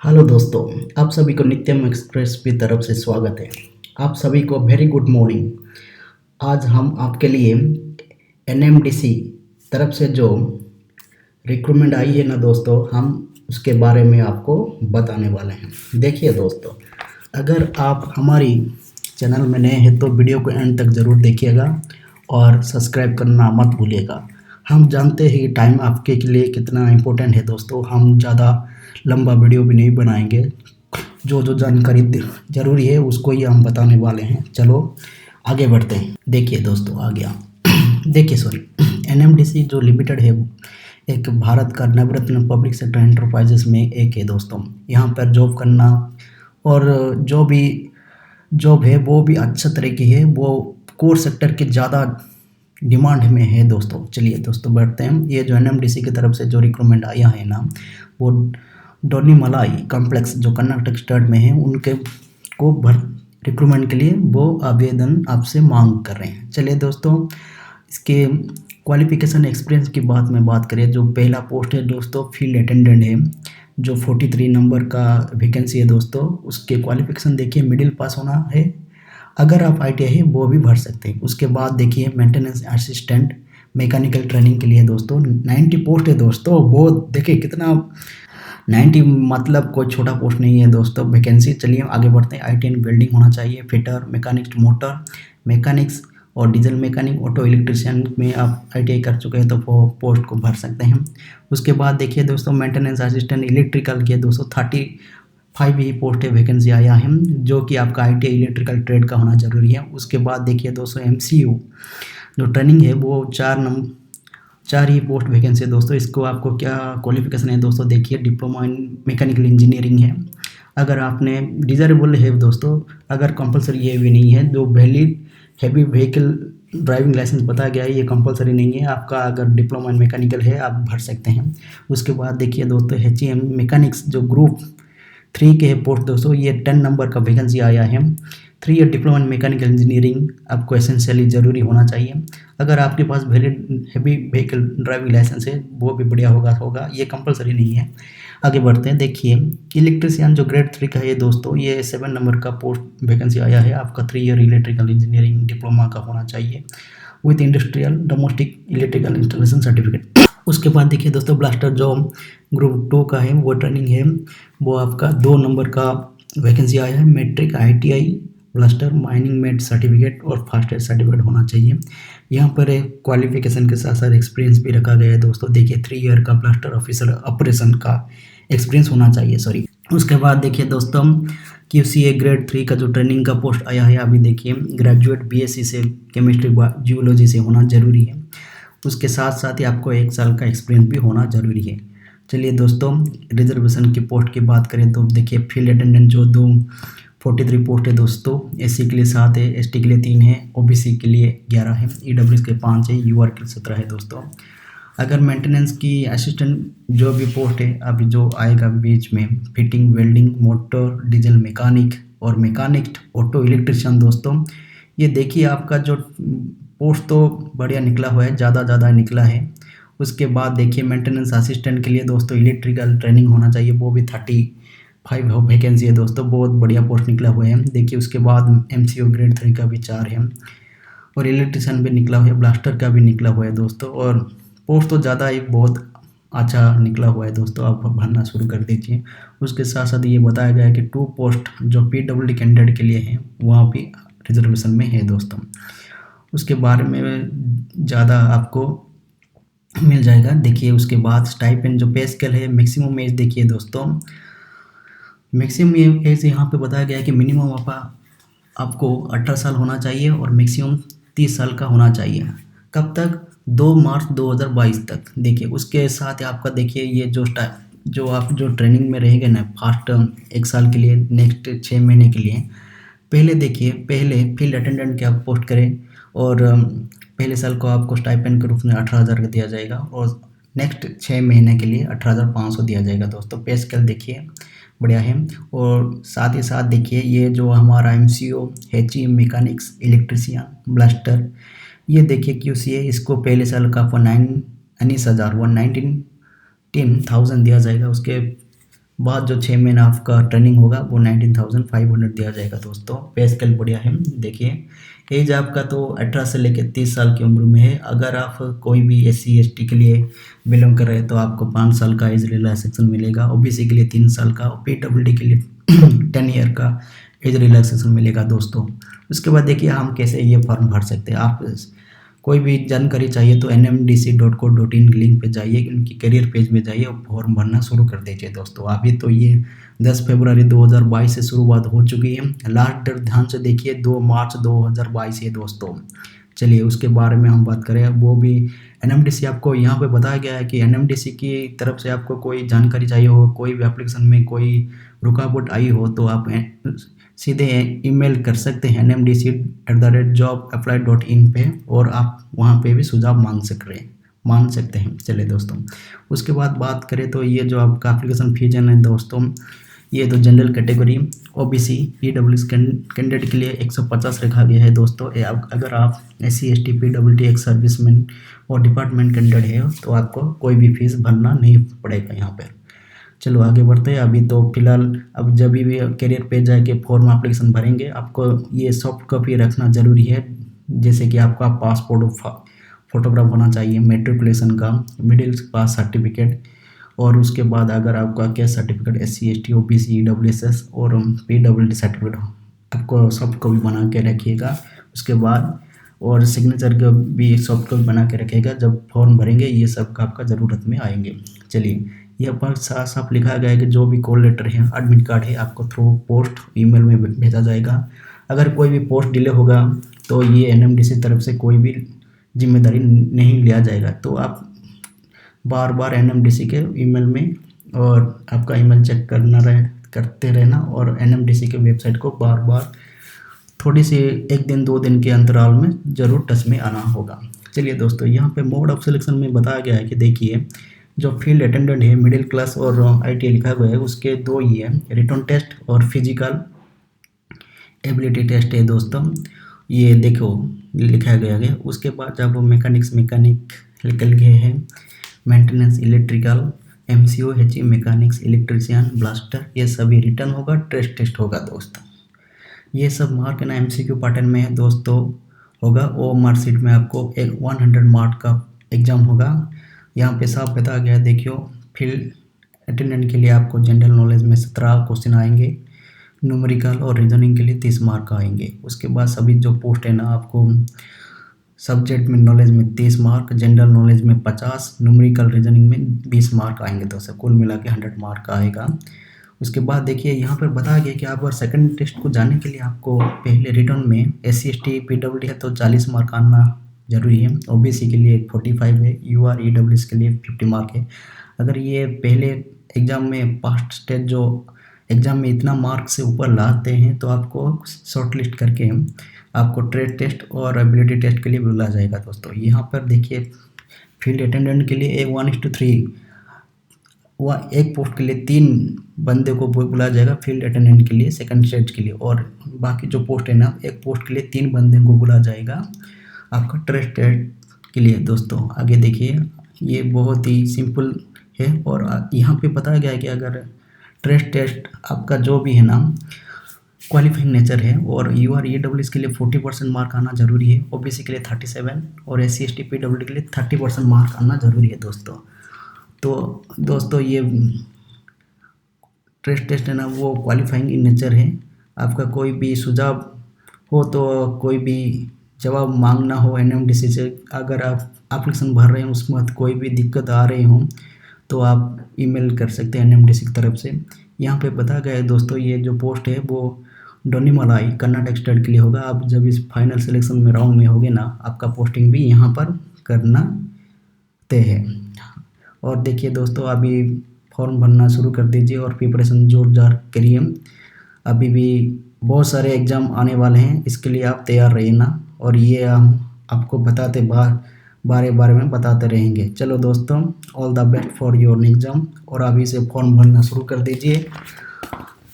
Hello दोस्तों, आप सभी को नित्यम एक्सप्रेस की तरफ से स्वागत है। आप सभी को वेरी गुड मॉर्निंग। आज हम आपके लिए एनएमडीसी तरफ से जो रिक्रूटमेंट आई है ना दोस्तों, हम उसके बारे में आपको बताने वाले हैं। देखिए दोस्तों, अगर आप हमारी चैनल में नए हैं तो वीडियो को एंड तक ज़रूर देखिएगा और सब्सक्राइब करना मत भूलिएगा। हम जानते हैं कि टाइम आपके के लिए कितना इम्पोर्टेंट है दोस्तों। हम ज़्यादा लंबा वीडियो भी नहीं बनाएंगे, जो जो जानकारी ज़रूरी है उसको ही हम बताने वाले हैं। चलो आगे बढ़ते हैं। देखिए दोस्तों, आ गया देखिए सॉरी एनएमडीसी जो लिमिटेड है, एक भारत का नवरत्न पब्लिक सेक्टर एंटरप्राइजेस में एक है दोस्तों। यहाँ पर जॉब करना और जो भी जॉब है वो भी अच्छा तरह की है, वो कोर सेक्टर के ज़्यादा डिमांड में है दोस्तों। चलिए दोस्तों बढ़ते हैं। ये जो एनएमडीसी की तरफ से जो रिक्रूटमेंट आया है ना, वो डोनीमलाई कॉम्प्लेक्स जो कर्नाटक स्टेट में है, उनके को रिक्रूटमेंट के लिए वो आवेदन आपसे मांग कर रहे हैं। चलिए दोस्तों, इसके क्वालिफिकेशन एक्सपीरियंस की बात करें, जो पहला पोस्ट है दोस्तों फील्ड अटेंडेंट है, जो 43 नंबर का वैकेंसी है दोस्तों। उसके क्वालिफिकेशन देखिए, मिडिल पास होना है। अगर आप आईटीआई है वो भी भर सकते हैं। उसके बाद देखिए मेंटेनेंस असिस्टेंट मैकेनिकल ट्रेनिंग के लिए दोस्तों 90 पोस्ट है दोस्तों। वो देखिए कितना 90 मतलब कोई छोटा पोस्ट नहीं है दोस्तों वैकेंसी। चलिए आगे बढ़ते हैं। आईटी एंड वेल्डिंग होना चाहिए, फिटर, मैकेनिक्स, मोटर मैकेनिक्स और डीजल मैकेनिक, ऑटो इलेक्ट्रिशियन में आप आईटीआई कर चुके हैं तो वो पोस्ट को भर सकते हैं। उसके बाद देखिए दोस्तों मेंटेनेंस असिस्टेंट इलेक्ट्रिकल के दोस्तों 35 ही पोस्ट है, वैकेंसी आया है, जो कि आपका आईटीआई इलेक्ट्रिकल ट्रेड का होना जरूरी है। उसके बाद देखिए दोस्तों एमसीयू जो ट्रेनिंग है वो 4 ही पोस्ट वैकेंसी है दोस्तों। इसको आपको क्या क्वालिफिकेशन है दोस्तों, देखिए डिप्लोमा इन मैकेनिकल इंजीनियरिंग है। अगर आपने डिज़ायरेबल है दोस्तों, अगर कंपलसरी ये भी नहीं है। जो valid heavy vehicle driving licence बताया गया है, ये कंपलसरी नहीं है आपका। अगर डिप्लोमा इन मैकेनिकल है आप भर सकते हैं। उसके बाद देखिए दोस्तों एचईएम मैकेनिक्स जो ग्रुप 3 के है पोस्ट दोस्तों, ये 10 नंबर का वैकेंसी आया है। 3 year diploma in mechanical engineering आपको एसेंशियली ज़रूरी होना चाहिए। अगर आपके पास valid heavy vehicle driving licence है वो भी बढ़िया होगा, ये कंपलसरी नहीं है। आगे बढ़ते हैं। देखिए इलेक्ट्रिशियन जो ग्रेड 3 का है दोस्तों, ये 7 नंबर का पोस्ट वैकेंसी आया है। आपका 3 ईयर इलेक्ट्रिकल इंजीनियरिंग डिप्लोमा का होना चाहिए with industrial domestic electrical installation certificate. उसके बाद देखिए दोस्तों ब्लास्टर जो ग्रुप 2 का है वो ट्रेनिंग है, वो आपका 2 नंबर का वैकेंसी आया है। Matric ITI blaster mining mate certificate और फास्ट एड सर्टिफिकेट होना चाहिए। यहाँ पर एक क्वालिफिकेशन के साथ साथ एक्सपीरियंस भी रखा गया है दोस्तों। देखिए 3 ईयर का ब्लास्टर ऑफिसर ऑपरेशन का एक्सपीरियंस होना चाहिए, सॉरी। उसके बाद देखिए दोस्तों क्यूसीए ग्रेड 3 का जो ट्रेनिंग का पोस्ट आया है, अभी देखिए ग्रेजुएट बीएससी से केमिस्ट्री जियोलॉजी से होना जरूरी है। उसके साथ साथ ही आपको 1 साल का एक्सपीरियंस भी होना जरूरी है। चलिए दोस्तों रिजर्वेशन की पोस्ट की बात करें तो देखिए फील्ड अटेंडेंट जो 43 पोस्ट है दोस्तों। एससी के लिए 7 है, एसटी के लिए 3 है, ओबीसी के लिए 11 है, ईडब्ल्यूएस के 5 है, यूआर के लिए 17 है दोस्तों। अगर मेंटेनेंस की असिस्टेंट जो भी पोस्ट है अभी जो आएगा बीच में, fitting, welding, motor, diesel mechanic और मैकेनिक, ऑटो इलेक्ट्रिशियन दोस्तों, ये देखिए आपका जो पोस्ट तो बढ़िया निकला हुआ है, ज़्यादा निकला है। उसके बाद देखिए मेंटेनेंस असिस्टेंट के लिए दोस्तों इलेक्ट्रिकल ट्रेनिंग होना चाहिए, वो भी 35 वैकेंसी है दोस्तों, बहुत बढ़िया पोस्ट निकला हुआ है। देखिए उसके बाद एमसीओ ग्रेड 3 का भी 4 है और इलेक्ट्रिशियन भी निकला हुआ है, ब्लास्टर का भी निकला हुआ है दोस्तों। और पोस्ट तो ज़्यादा ही बहुत अच्छा निकला हुआ है दोस्तों, आप भरना शुरू कर दीजिए। उसके साथ साथ ये बताया गया है कि 2 पोस्ट जो पीडब्ल्यूडी कैंडिडेट के लिए हैं वहाँ भी रिजर्वेशन में है दोस्तों। उसके बारे में ज़्यादा आपको मिल जाएगा। देखिए उसके बाद स्टाइपेंड जो पे स्केल है, मैक्सिमम एज देखिए दोस्तों, मैक्सिमम एज यहाँ पे बताया गया है कि मिनिमम आपको 18 साल होना चाहिए और मैक्सिमम 30 साल का होना चाहिए। कब तक? 2 मार्च 2022 तक। देखिए उसके साथ आपका देखिए ये जो आप जो ट्रेनिंग में रहेंगे ना फर्स्ट 1 साल के लिए, नेक्स्ट 6 महीने के लिए, पहले देखिए पहले फील्ड अटेंडेंट के आप पोस्ट करें और पहले साल को आपको स्टाइपेंड के रूप में 18,000 का दिया जाएगा और नेक्स्ट 6 महीने के लिए 18,500 दिया जाएगा दोस्तों। पे स्केल देखिए बढ़िया है। और साथ ही साथ देखिए ये जो हमारा MCO, HEM mechanics, electrician, blaster, ये देखिए क्यूसीए, इसको पहले साल का आपको 19,000 दिया जाएगा। उसके बाद जो 6 महीना आपका ट्रेनिंग होगा वो 19,500 दिया जाएगा दोस्तों। पे स्केल बढ़िया है। देखिए एज आपका तो 18 से लेकर 30 साल की उम्र में है। अगर आप कोई भी SC ST के लिए बिलोंग कर रहे हैं तो आपको 5 साल का एज रिलैक्सेशन मिलेगा। OBC के लिए 3 साल का और PWD के लिए 10 ईयर का एज रिलैक्सेशन मिलेगा दोस्तों। उसके बाद देखिए हम कैसे ये फॉर्म भर सकते हैं। आप कोई भी जानकारी चाहिए तो nmdc.co.in लिंक पे जाइए, उनकी करियर पेज में जाइए और फॉर्म भरना शुरू कर दीजिए दोस्तों। अभी तो ये 10 फरवरी 2022 से शुरुआत हो चुकी है। लास्ट डेट ध्यान से देखिए 2 मार्च 2022 है दोस्तों। चलिए उसके बारे में हम बात करें, वो भी NMDC आपको यहाँ पे बताया गया है कि NMDC की तरफ से आपको कोई जानकारी चाहिए हो, कोई भी एप्लीकेशन में कोई रुकावट आई हो तो आप सीधे ईमेल कर सकते हैं nmdc@jobapply.in पे और आप वहाँ पे भी सुझाव मांग सकते हैं। चलिए दोस्तों उसके बाद बात करें तो ये जो आपका एप्लीकेशन फीस है दोस्तों, ये तो general category OBC EWS candidate के लिए 150 रखा गया है दोस्तों। अगर आप SC ST PWD एक सर्विसमैन और डिपार्टमेंट कैंडिडेट है तो आपको कोई भी फीस भरना नहीं पड़ेगा यहाँ पर। चलो आगे बढ़ते हैं। अभी तो फिलहाल अब जब भी करियर पे जाके फॉर्म एप्लीकेशन भरेंगे आपको ये सॉफ्ट कॉपी रखना ज़रूरी है। जैसे कि आपका पासपोर्ट फोटोग्राफ होना चाहिए, मेट्रिकुलेशन का, मिडिल पास सर्टिफिकेट और उसके बाद अगर आपका caste certificate SC ST OBC EWS और PWD सर्टिफिकेट आपको सॉफ्ट कॉपी बना के रखिएगा। उसके बाद और सिग्नेचर का भी सॉफ्ट कॉपी बना के रखिएगा। जब फॉर्म भरेंगे ये सब का आपका ज़रूरत में आएंगे। चलिए यहाँ पर साफ साफ लिखा गया है कि जो भी कॉल लेटर है, एडमिट कार्ड है, आपको थ्रू पोस्ट ईमेल में भेजा जाएगा। अगर कोई भी पोस्ट डिले होगा तो ये NMDC तरफ से कोई भी जिम्मेदारी नहीं लिया जाएगा। तो आप बार बार NMDC के ईमेल में और आपका ईमेल चेक करते रहना और NMDC के वेबसाइट को बार बार थोड़ी सी 1 दिन 2 दिन के अंतराल में ज़रूर टच में आना होगा। चलिए दोस्तों यहाँ पे मोड ऑफ सिलेक्शन में बताया गया है कि देखिए जो फील्ड अटेंडेंट है मिडिल क्लास और ITI लिखा हुआ है उसके 2 ही है, रिटन टेस्ट और फिजिकल एबिलिटी टेस्ट है दोस्तों। ये देखो लिखा गया है। उसके बाद जब मैकेनिक निकल गए हैं, maintenance electrical, MCO HE mechanics, electrician, blaster, ये सभी रिटर्न होगा, टेस्ट होगा दोस्तों। ये सब मार्क ना MCQ पैटर्न में है दोस्तों होगा। और मार्कशीट में आपको एक 100 मार्क का एग्ज़ाम होगा। यहाँ पे साफ बताया गया है। देखियो फील्ड अटेंडेंट के लिए आपको जनरल नॉलेज में 17 क्वेश्चन आएंगे, न्यूमेरिकल और रीजनिंग के लिए 30 मार्क आएंगे। उसके बाद सभी जो पोस्ट है ना आपको सब्जेक्ट में नॉलेज में 30 मार्क, जनरल नॉलेज में 50, न्यूमेरिकल रीजनिंग में 20 मार्क आएंगे दोस्तों। कुल मिला के 100 मार्क आएगा। उसके बाद देखिए यहाँ पर बताया गया कि आप अगर सेकंड टेस्ट को जाने के लिए आपको पहले रिटर्न में SC ST PWD है तो 40 मार्क आना जरूरी है। OBC के लिए 45 है, UR EWS के लिए 50 मार्क है। अगर ये पहले एग्ज़ाम में पास्ट स्टेज जो एग्ज़ाम में इतना मार्क से ऊपर लाते हैं तो आपको शॉर्ट लिस्ट करके आपको ट्रेड टेस्ट और एबिलिटी टेस्ट के लिए बुलाया जाएगा दोस्तों। यहाँ पर देखिए फील्ड अटेंडेंट के लिए 1:3 एक पोस्ट के लिए 3 बंदे को बुलाया जाएगा फील्ड अटेंडेंट के लिए सेकंड स्टेज के लिए, और बाकी जो पोस्ट है ना एक पोस्ट के लिए 3 बंदे को बुलाया जाएगा आपका ट्रेड टेस्ट के लिए दोस्तों। आगे देखिए ये बहुत ही सिंपल है और यहाँ पे बताया गया है कि अगर ट्रेड टेस्ट आपका जो भी है ना क्वालिफाइंग नेचर है और UR EWS के लिए 40% मार्क आना जरूरी है, OBC के लिए 37 और SC ST PWD के लिए 30% मार्क आना जरूरी है दोस्तों। तो दोस्तों ये ट्रेड टेस्ट है ना वो क्वालिफाइंग इन नेचर है। आपका कोई भी सुझाव हो तो कोई भी जवाब मांगना हो NMDC से, अगर आप एप्लीकेशन भर रहे हैं उसमें कोई भी दिक्कत आ रही हो तो आप ईमेल कर सकते हैं NMDC की तरफ से। यहाँ पे बताया गया है दोस्तों ये जो पोस्ट है वो डोनीमलाई कर्नाटक स्टेट के लिए होगा। आप जब इस फाइनल सिलेक्शन में राउंड में होगे ना आपका पोस्टिंग भी यहाँ पर करना तय है। और देखिए दोस्तों अभी फॉर्म भरना शुरू कर दीजिए और प्रिपरेशन जोरदार करिए। अभी भी बहुत सारे एग्ज़ाम आने वाले हैं, इसके लिए आप तैयार रहिए ना, और ये हम आपको बताते बारे में बताते रहेंगे। चलो दोस्तों all the best for your exam और अभी से फॉर्म भरना शुरू कर दीजिए।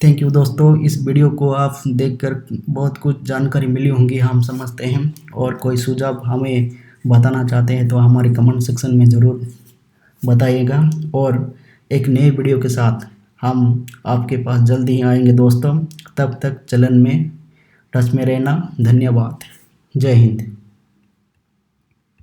थैंक यू दोस्तों, इस वीडियो को आप देखकर बहुत कुछ जानकारी मिली होंगी हम समझते हैं, और कोई सुझाव हमें बताना चाहते हैं तो हमारे कमेंट सेक्शन में ज़रूर बताइएगा। और एक नए वीडियो के साथ हम आपके पास जल्दी ही आएंगे दोस्तों। तब तक चैनल में टच में रहना। धन्यवाद। जय हिंद।